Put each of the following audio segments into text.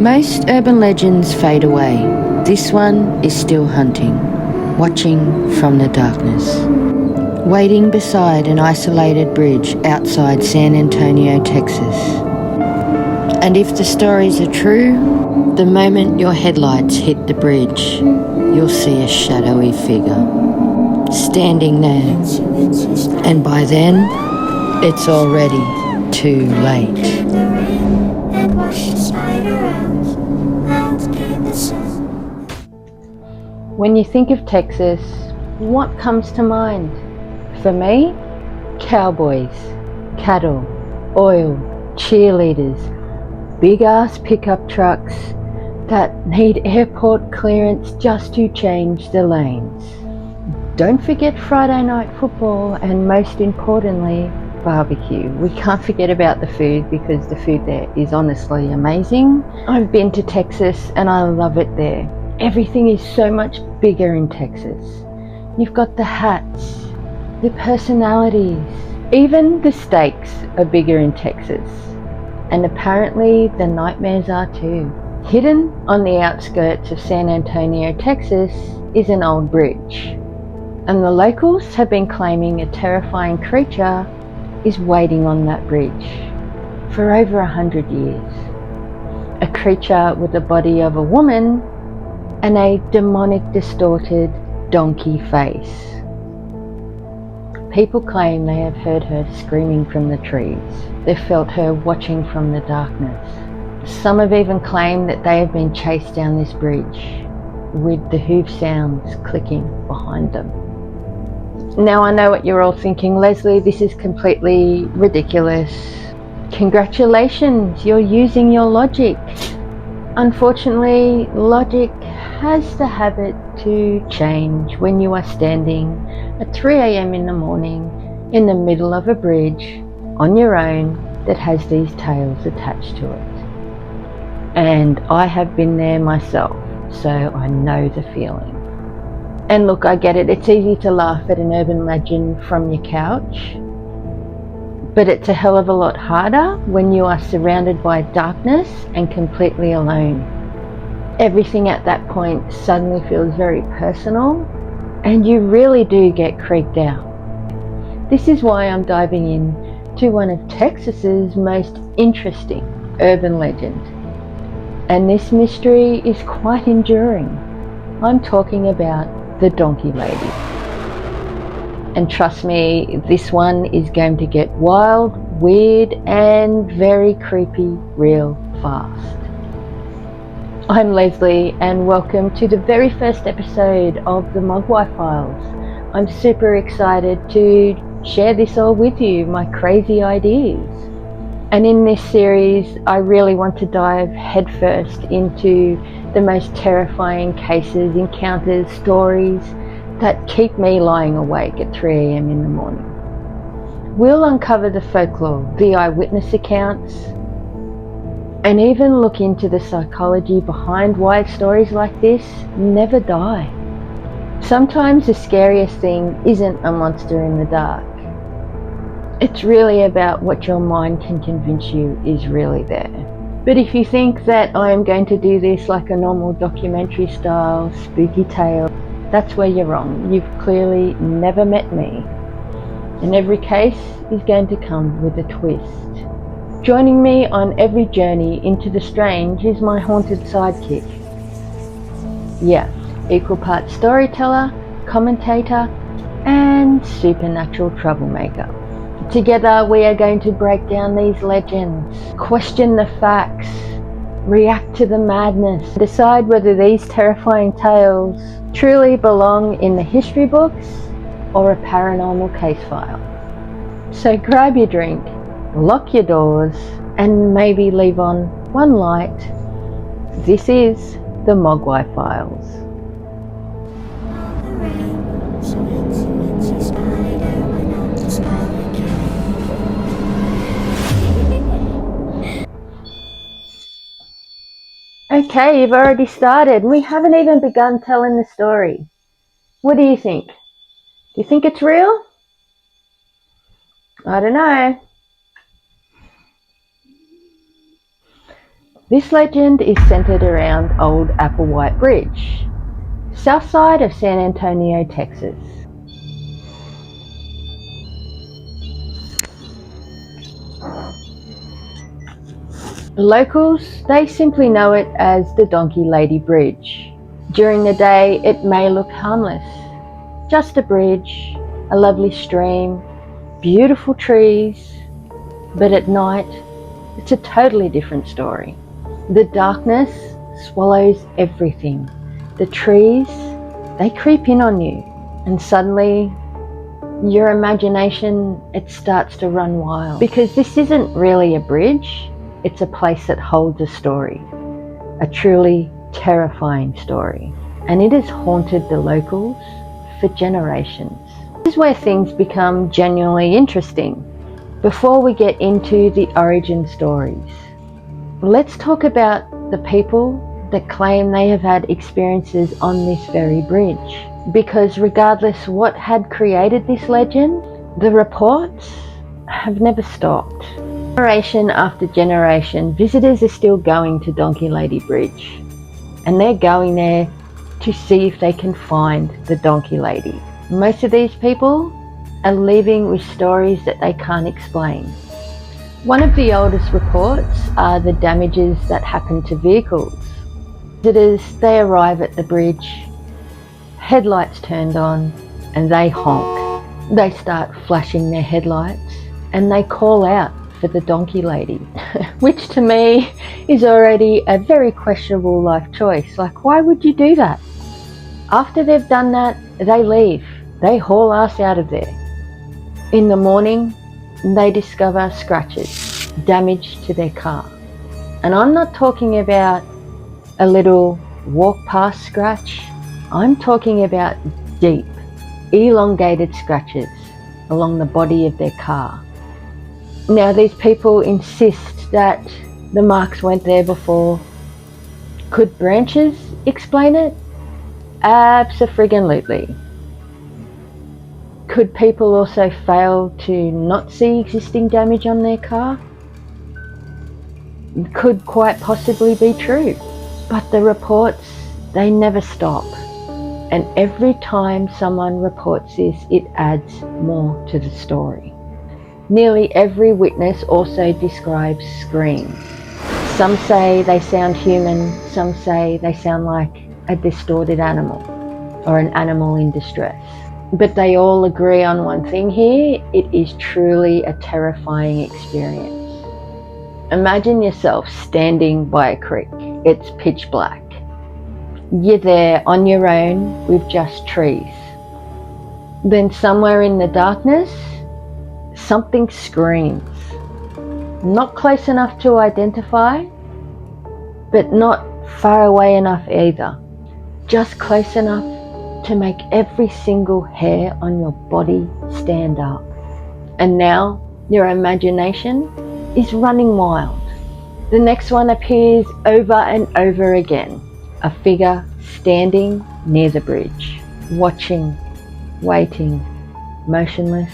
Most urban legends fade away. This one is still hunting, watching from the darkness. Waiting beside an isolated bridge outside San Antonio, Texas. And if the stories are true, the moment your headlights hit the bridge, you'll see a shadowy figure standing there. And by then, it's already too late. When you think of Texas, what comes to mind? For me, cowboys, cattle, oil, cheerleaders, big-ass pickup trucks that need airport clearance just to change the lanes. Don't forget Friday night football and, most importantly, barbecue. We can't forget about the food because the food there is honestly amazing. I've been to Texas and I love it there. Everything is so much bigger in Texas. You've got the hats, the personalities, even the steaks are bigger in Texas. And apparently the nightmares are too. Hidden on the outskirts of San Antonio, Texas is an old bridge. And the locals have been claiming a terrifying creature is waiting on that bridge for over 100 years. A creature with the body of a woman and a demonic, distorted donkey face. People claim they have heard her screaming from the trees. They've felt her watching from the darkness. Some have even claimed that they have been chased down this bridge with the hoof sounds clicking behind them. Now I know what you're all thinking, Lesley, this is completely ridiculous. Congratulations, you're using your logic. Unfortunately, logic has the habit to change when you are standing at 3 a.m. in the morning in the middle of a bridge on your own that has these tales attached to it. And I have been there myself, so I know the feeling. And look, I get it, it's easy to laugh at an urban legend from your couch, but it's a hell of a lot harder when you are surrounded by darkness and completely alone. Everything at that point suddenly feels very personal, and you really do get creeped out. This is why I'm diving in to one of Texas's most interesting urban legends. And this mystery is quite enduring. I'm talking about the Donkey Lady. And trust me, this one is going to get wild, weird, and very creepy real fast. I'm Lesley, and welcome to the very first episode of the Mogwaii Files. I'm super excited to share this all with you, my crazy ideas. And in this series, I really want to dive headfirst into the most terrifying cases, encounters, stories that keep me lying awake at 3 a.m. in the morning. We'll uncover the folklore, the eyewitness accounts, and even look into the psychology behind why stories like this never die. Sometimes the scariest thing isn't a monster in the dark. It's really about what your mind can convince you is really there. But if you think that I am going to do this like a normal documentary style spooky tale, that's where you're wrong. You've clearly never met me. And every case is going to come with a twist. Joining me on every journey into the strange is my haunted sidekick. Yeah, equal parts storyteller, commentator, and supernatural troublemaker. Together we are going to break down these legends, question the facts, react to the madness, decide whether these terrifying tales truly belong in the history books or a paranormal case file. So grab your drink, lock your doors, and maybe leave on one light. This is the Mogwaii Files. Okay, you've already started. We haven't even begun telling the story. What do you think? Do you think it's real? I don't know. This legend is centered around Old Applewhite Bridge, south side of San Antonio, Texas. Locals, they simply know it as the Donkey Lady Bridge. During the day, it may look harmless. Just a bridge, a lovely stream, beautiful trees, but at night, it's a totally different story. The darkness swallows everything. The trees, they creep in on you, and suddenly your imagination, it starts to run wild. Because this isn't really a bridge, it's a place that holds a story, a truly terrifying story. And it has haunted the locals for generations. This is where things become genuinely interesting. Before we get into the origin stories, let's talk about the people that claim they have had experiences on this very bridge. Because regardless what had created this legend, the reports have never stopped. Generation after generation, visitors are still going to Donkey Lady Bridge, and they're going there to see if they can find the Donkey Lady. Most of these people are leaving with stories that they can't explain. One of the oldest reports are the damages that happen to vehicles. Visitors, they arrive at the bridge, headlights turned on, and they honk. They start flashing their headlights and they call out for the Donkey Lady, which to me is already a very questionable life choice. Like, why would you do that? After they've done that, they leave. They haul ass out of there. In the morning, they discover scratches, damage to their car. And I'm not talking about a little walk past scratch. I'm talking about deep, elongated scratches along the body of their car. Now, these people insist that the marks weren't there before. Could branches explain it? Abso-friggin-lutely. Could people also fail to not see existing damage on their car? Could quite possibly be true. But the reports, they never stop. And every time someone reports this, it adds more to the story. Nearly every witness also describes screams. Some say they sound human, some say they sound like a distorted animal or an animal in distress. But they all agree on one thing here: it is truly a terrifying experience. Imagine yourself standing by a creek. It's pitch black. You're there on your own with just trees. Then somewhere in the darkness, something screams. Not close enough to identify, but not far away enough either. Just close enough to make every single hair on your body stand up. And now your imagination is running wild. The next one appears over and over again. A figure standing near the bridge, watching, waiting, motionless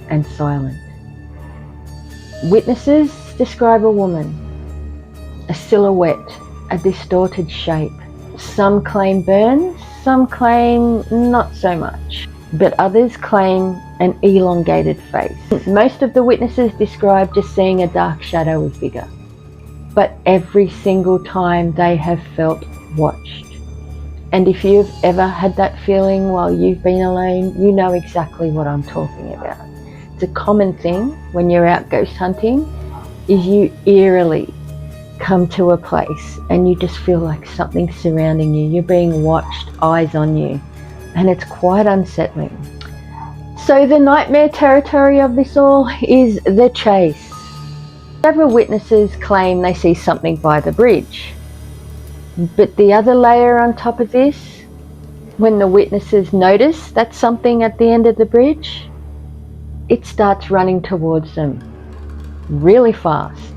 and silent. Witnesses describe a woman, a silhouette, a distorted shape. Some claim burns, some claim not so much, but others claim an elongated face. Most of the witnesses describe just seeing a dark shadowy figure, but every single time they have felt watched. And if you've ever had that feeling while you've been alone, you know exactly what I'm talking about. It's a common thing when you're out ghost hunting, is you eerily come to a place and you just feel like something's surrounding you. You're being watched, eyes on you, and it's quite unsettling. So the nightmare territory of this all is the chase. Several witnesses claim they see something by the bridge. But the other layer on top of this, when the witnesses notice that something at the end of the bridge, it starts running towards them really fast,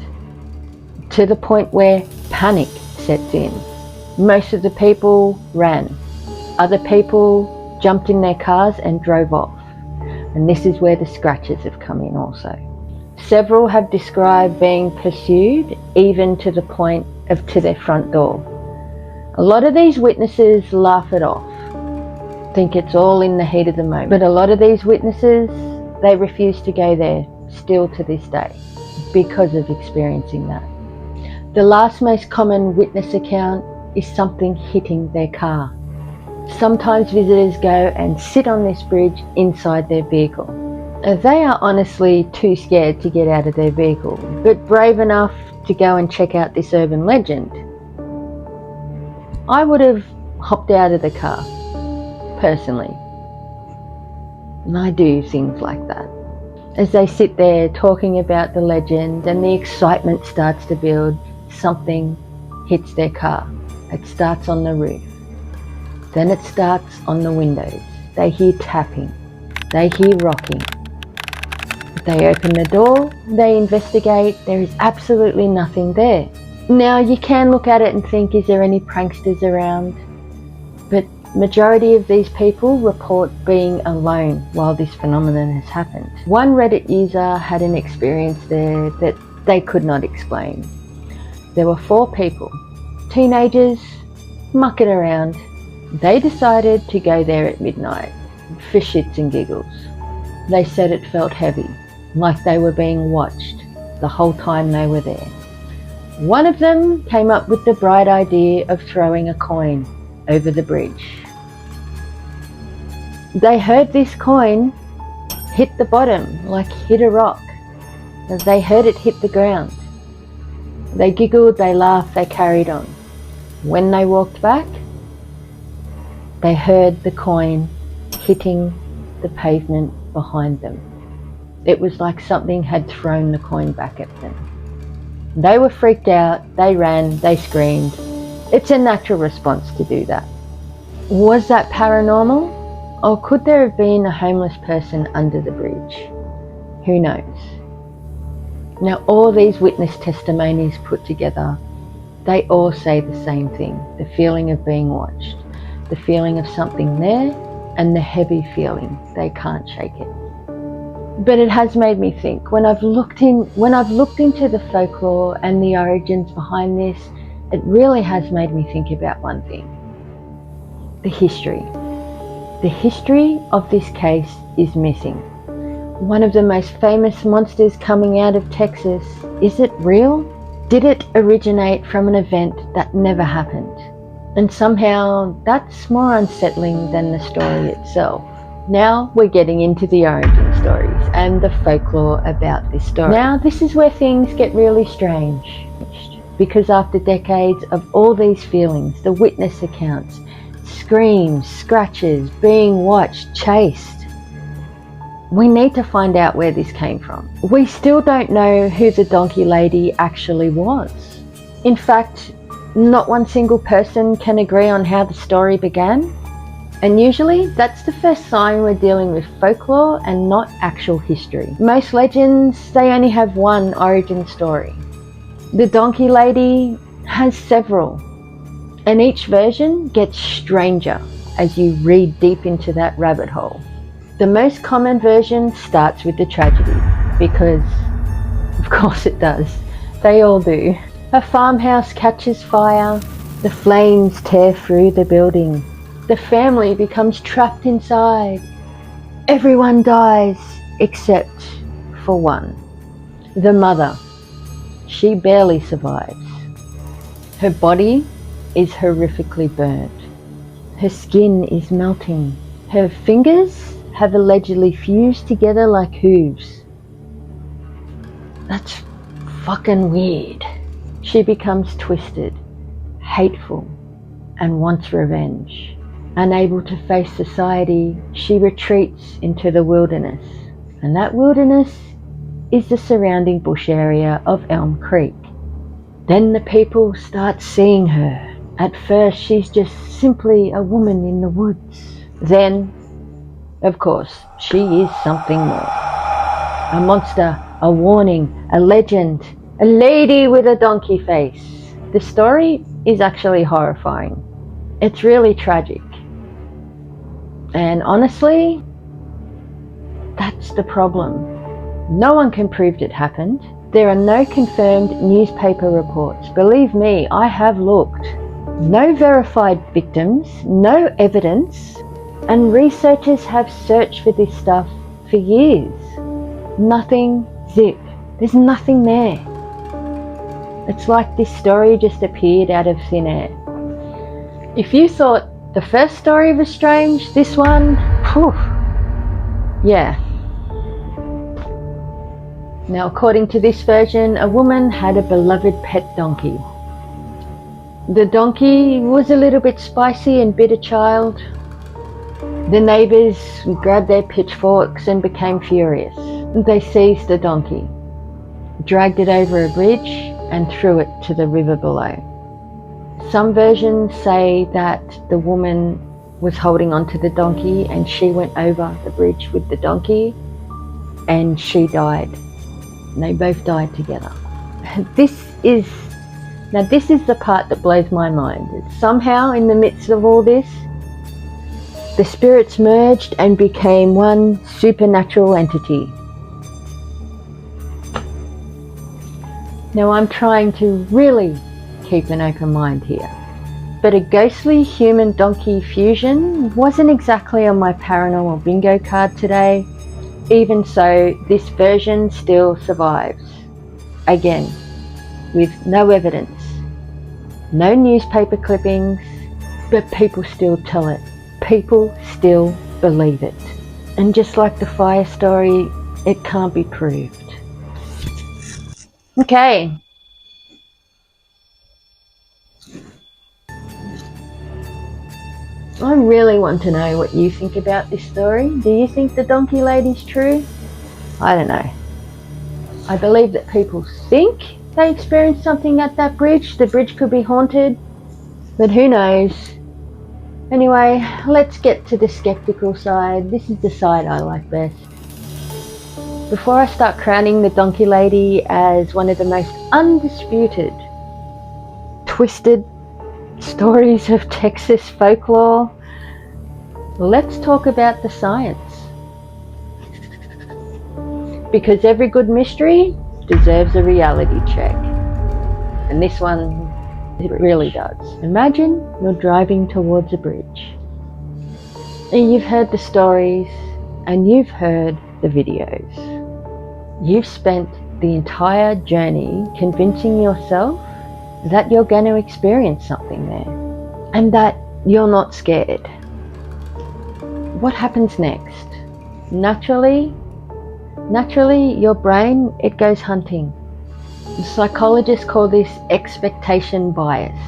to the point where panic sets in. Most of the people ran. Other people jumped in their cars and drove off. And this is where the scratches have come in also. Several have described being pursued, even to the point to their front door. A lot of these witnesses laugh it off, think it's all in the heat of the moment. But a lot of these witnesses, they refuse to go there, still to this day, because of experiencing that. The last most common witness account is something hitting their car. Sometimes visitors go and sit on this bridge inside their vehicle. They are honestly too scared to get out of their vehicle, but brave enough to go and check out this urban legend. I would have hopped out of the car, personally. And I do things like that. As they sit there talking about the legend and the excitement starts to build, something hits their car. It starts on the roof. Then it starts on the windows. They hear tapping. They hear rocking. They open the door, they investigate, there is absolutely nothing there. Now you can look at it and think, is there any pranksters around? But majority of these people report being alone while this phenomenon has happened. One Reddit user had an experience there that they could not explain. There were 4 people, teenagers, mucking around. They decided to go there at midnight for shits and giggles. They said it felt heavy, like they were being watched the whole time they were there. One of them came up with the bright idea of throwing a coin over the bridge. They heard this coin hit the bottom, like hit a rock. They heard it hit the ground. They giggled, they laughed, they carried on. When they walked back, they heard the coin hitting the pavement behind them. It was like something had thrown the coin back at them. They were freaked out, they ran, they screamed. It's a natural response to do that. Was that paranormal? Or could there have been a homeless person under the bridge? Who knows? Now, all these witness testimonies put together, they all say the same thing, the feeling of being watched, the feeling of something there, and the heavy feeling they can't shake it. But it has made me think. When I've looked into the folklore and the origins behind this, it really has made me think about one thing: the history. The history of this case is missing. One of the most famous monsters coming out of Texas, is it real? Did it originate from an event that never happened? And somehow that's more unsettling than the story itself. Now we're getting into the origin stories and the folklore about this story. Now this is where things get really strange, because after decades of all these feelings, the witness accounts, screams, scratches, being watched, chased, we need to find out where this came from. We still don't know who the donkey lady actually was. In fact, not one single person can agree on how the story began. And usually that's the first sign we're dealing with folklore and not actual history. Most legends, they only have one origin story. The donkey lady has several, and each version gets stranger as you read deep into that rabbit hole. The most common version starts with the tragedy, because of course it does. They all do. A farmhouse catches fire, the flames tear through the building. The family becomes trapped inside. Everyone dies except for one. The mother. She barely survives. Her body is horrifically burnt. Her skin is melting. Her fingers have allegedly fused together like hooves. That's fucking weird. She becomes twisted, hateful, and wants revenge. Unable to face society, she retreats into the wilderness. And that wilderness is the surrounding bush area of Elm Creek. Then the people start seeing her. At first, she's just simply a woman in the woods. Then, of course, she is something more. A monster, a warning, a legend, a lady with a donkey face. The story is actually horrifying. It's really tragic. And honestly, that's the problem. No one can prove it happened. There are no confirmed newspaper reports. Believe me, I have looked. No verified victims, no evidence, and researchers have searched for this stuff for years. Nothing, zip. There's nothing there. It's like this story just appeared out of thin air. If you thought the first story was strange, this one, whew, yeah. Now, according to this version, a woman had a beloved pet donkey. The donkey was a little bit spicy and bit a child. The neighbours grabbed their pitchforks and became furious. They seized the donkey, dragged it over a bridge and threw it to the river below. Some versions say that the woman was holding onto the donkey and she went over the bridge with the donkey and she died. And they both died together. This is the part that blows my mind. Somehow in the midst of all this, the spirits merged and became one supernatural entity. Now I'm trying to really keep an open mind here, but a ghostly human donkey fusion wasn't exactly on my paranormal bingo card today. Even so, this version still survives. Again, with no evidence, no newspaper clippings, but people still tell it. People still believe it. And just like the fire story, it can't be proved. Okay. I really want to know what you think about this story. Do you think the donkey lady's true? I don't know. I believe that people think they experienced something at that bridge. The bridge could be haunted, but who knows? Anyway, let's get to the skeptical side. This is the side I like best. Before I start crowning the donkey lady as one of the most undisputed, twisted stories of Texas folklore, let's talk about the science. Because every good mystery deserves a reality check. And this one, it really does. Imagine you're driving towards a bridge. And you've heard the stories and you've heard the videos. You've spent the entire journey convincing yourself that you're going to experience something there and that you're not scared. What happens next? Naturally, your brain, it goes hunting. Psychologists call this expectation bias.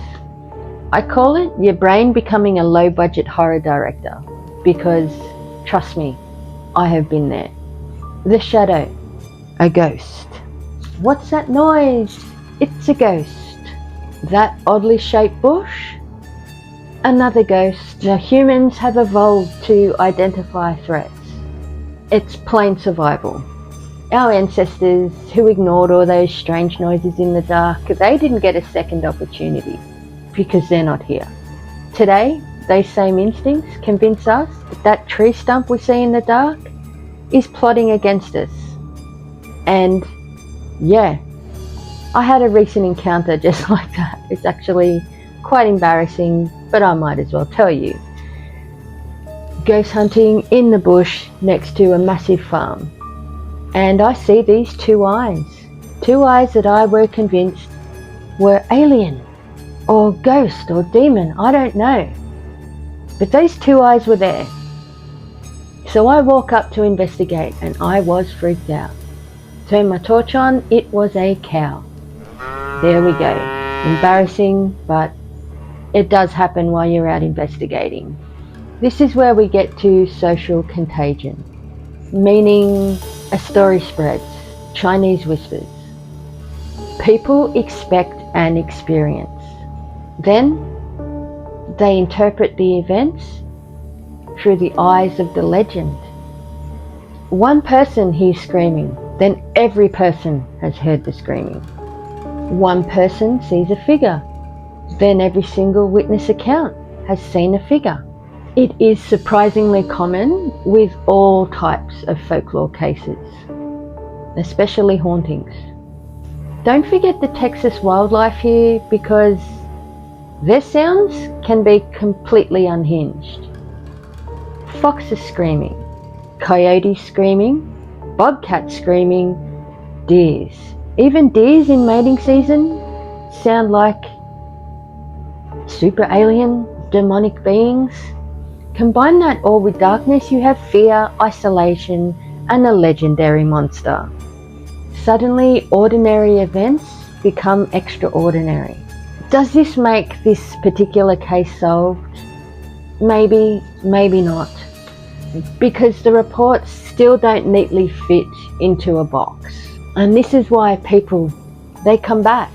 I call it your brain becoming a low-budget horror director because, trust me, I have been there. The shadow, a ghost. What's that noise? It's a ghost. That oddly shaped bush? Another ghost. Now, humans have evolved to identify threats. It's plain survival. Our ancestors, who ignored all those strange noises in the dark, they didn't get a second opportunity because they're not here. Today, those same instincts convince us that that tree stump we see in the dark is plotting against us. And yeah, I had a recent encounter just like that. It's actually quite embarrassing, but I might as well tell you. Ghost hunting in the bush next to a massive farm. And I see these two eyes that I were convinced were alien or ghost or demon, I don't know. But those two eyes were there. So I walk up to investigate and I was freaked out. Turn my torch on, it was a cow. There we go. Embarrassing, but it does happen while you're out investigating. This is where we get to social contagion, meaning a story spreads, Chinese whispers. People expect an experience. Then they interpret the events through the eyes of the legend. One person hears screaming, then every person has heard the screaming. One person sees a figure, then every single witness account has seen a figure. It is surprisingly common with all types of folklore cases, especially hauntings. Don't forget the Texas wildlife here, because their sounds can be completely unhinged. Foxes screaming, coyotes screaming, bobcats screaming, deers. Even deers in mating season sound like super alien demonic beings. Combine that all with darkness, you have fear, isolation, and a legendary monster. Suddenly, ordinary events become extraordinary. Does this make this particular case solved? Maybe, maybe not. Because the reports still don't neatly fit into a box. And this is why people, they come back.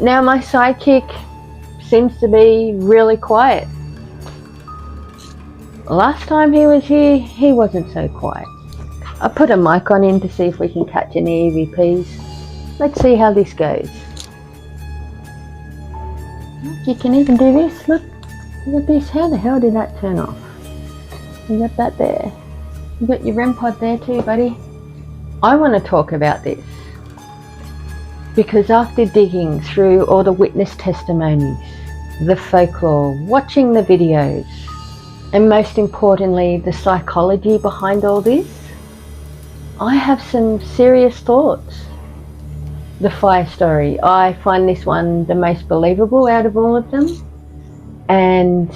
Now my sidekick seems to be really quiet. Last time he was here, he wasn't so quiet. I put a mic on him to see if we can catch any EVPs. Let's see how this goes. You can even do this, look at this. How the hell did that turn off? You got that there. You got your REM pod there too, buddy. I want to talk about this because after digging through all the witness testimonies, the folklore, watching the videos, and most importantly, the psychology behind all this, I have some serious thoughts. The fire story, I find this one the most believable out of all of them. And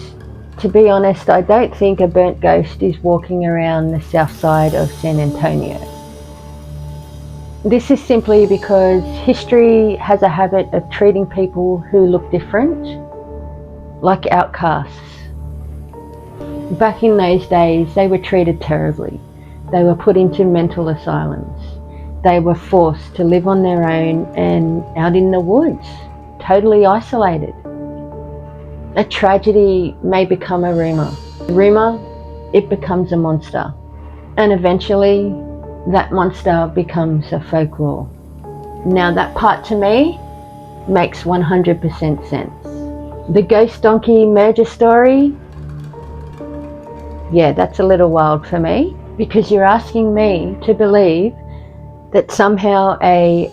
to be honest, I don't think a burnt ghost is walking around the south side of San Antonio. This is simply because history has a habit of treating people who look different like outcasts. Back in those days, they were treated terribly. They were put into mental asylums. They were forced to live on their own and out in the woods, totally isolated. A tragedy may become a rumour. Rumour, it becomes a monster. And eventually, that monster becomes a folklore. Now that part to me makes 100% sense. The ghost donkey merger story, yeah, that's a little wild for me, because you're asking me to believe that somehow a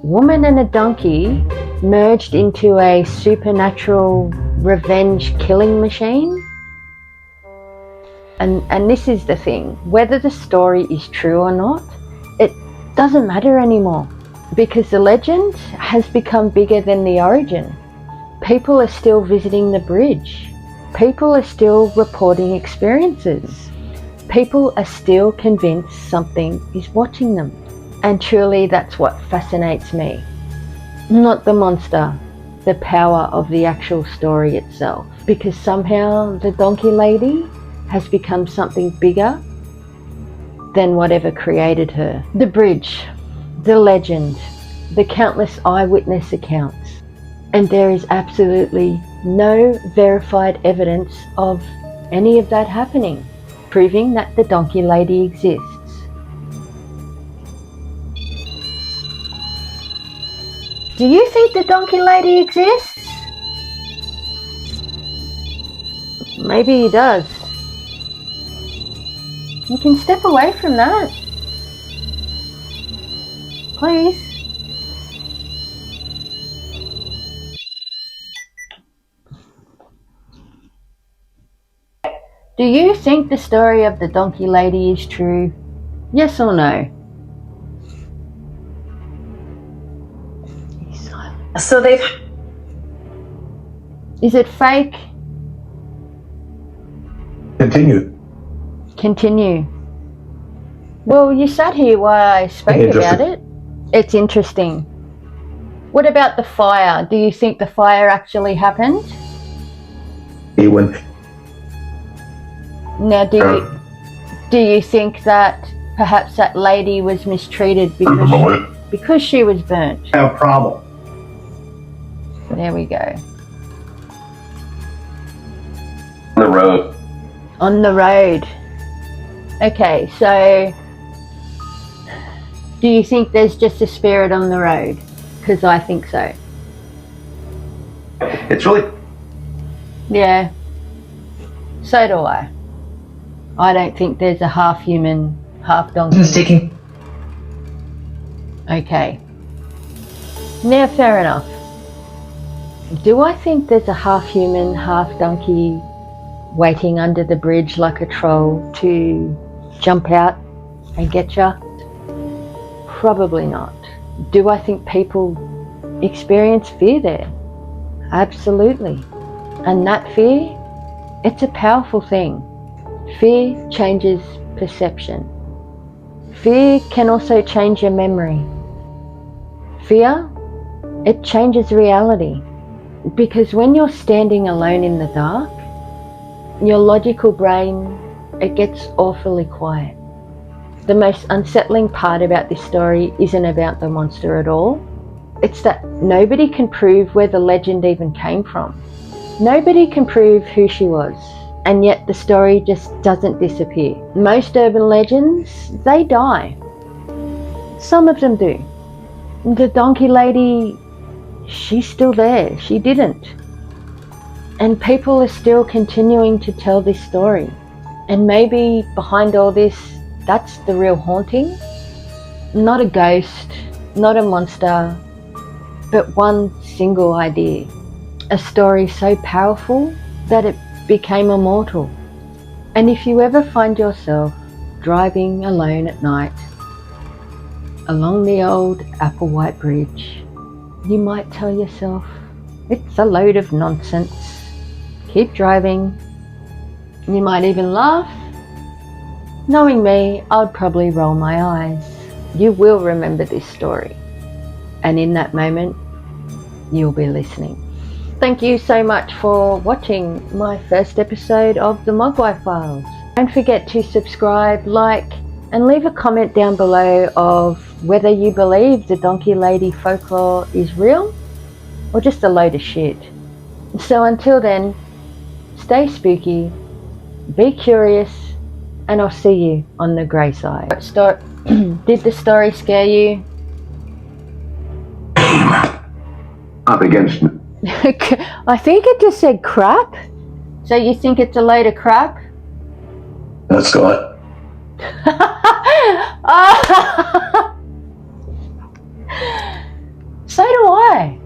woman and a donkey merged into a supernatural revenge killing machine. And this is the thing, whether the story is true or not, it doesn't matter anymore, because the legend has become bigger than the origin. People are still visiting the bridge. People are still reporting experiences. People are still convinced something is watching them. And truly that's what fascinates me. Not the monster, the power of the actual story itself. Because somehow the donkey lady has become something bigger than whatever created her. The bridge, the legend, the countless eyewitness accounts. And there is absolutely no verified evidence of any of that happening, proving that the donkey lady exists. Do you think the donkey lady exists? Maybe he does. You can step away from that. Please. Do you think the story of the donkey lady is true? Yes or no? He's silent. So they've... Is it fake? Continue. Well, you sat here while I spoke about it. It's interesting. What about the fire? Do you think the fire actually happened? Now, do you think that perhaps that lady was mistreated because she was burnt? No problem. There we go. On the road. Okay, so do you think there's just a spirit on the road? Because I think so. It's really... Yeah, so do I. I don't think there's a half human, half donkey. Okay. Now, fair enough. Do I think there's a half human, half donkey waiting under the bridge like a troll to jump out and get ya? Probably not. Do I think people experience fear there? Absolutely. And that fear, it's a powerful thing. Fear changes perception. Fear can also change your memory. Fear, it changes reality. Because when you're standing alone in the dark, your logical brain, it gets awfully quiet. The most unsettling part about this story isn't about the monster at all. It's that nobody can prove where the legend even came from. Nobody can prove who she was, and yet the story just doesn't disappear. Most urban legends, they die. Some of them do. The donkey lady, she's still there. She didn't. And people are still continuing to tell this story. And maybe behind all this, that's the real haunting. Not a ghost, not a monster, but one single idea. A story so powerful that it became immortal. And if you ever find yourself driving alone at night along the old Applewhite Bridge, you might tell yourself, it's a load of nonsense. Keep driving. You might even laugh. Knowing me, I'd probably roll my eyes. You will remember this story. And in that moment, you'll be listening. Thank you so much for watching my first episode of the Mogwaii Files. Don't forget to subscribe, like, and leave a comment down below of whether you believe the donkey lady folklore is real or just a load of shit. So until then, stay spooky, be curious, and I'll see you on the grey side. Did the story scare you? Up against me. I think it just said crap. So you think it's a load of crap? That's got. So do I.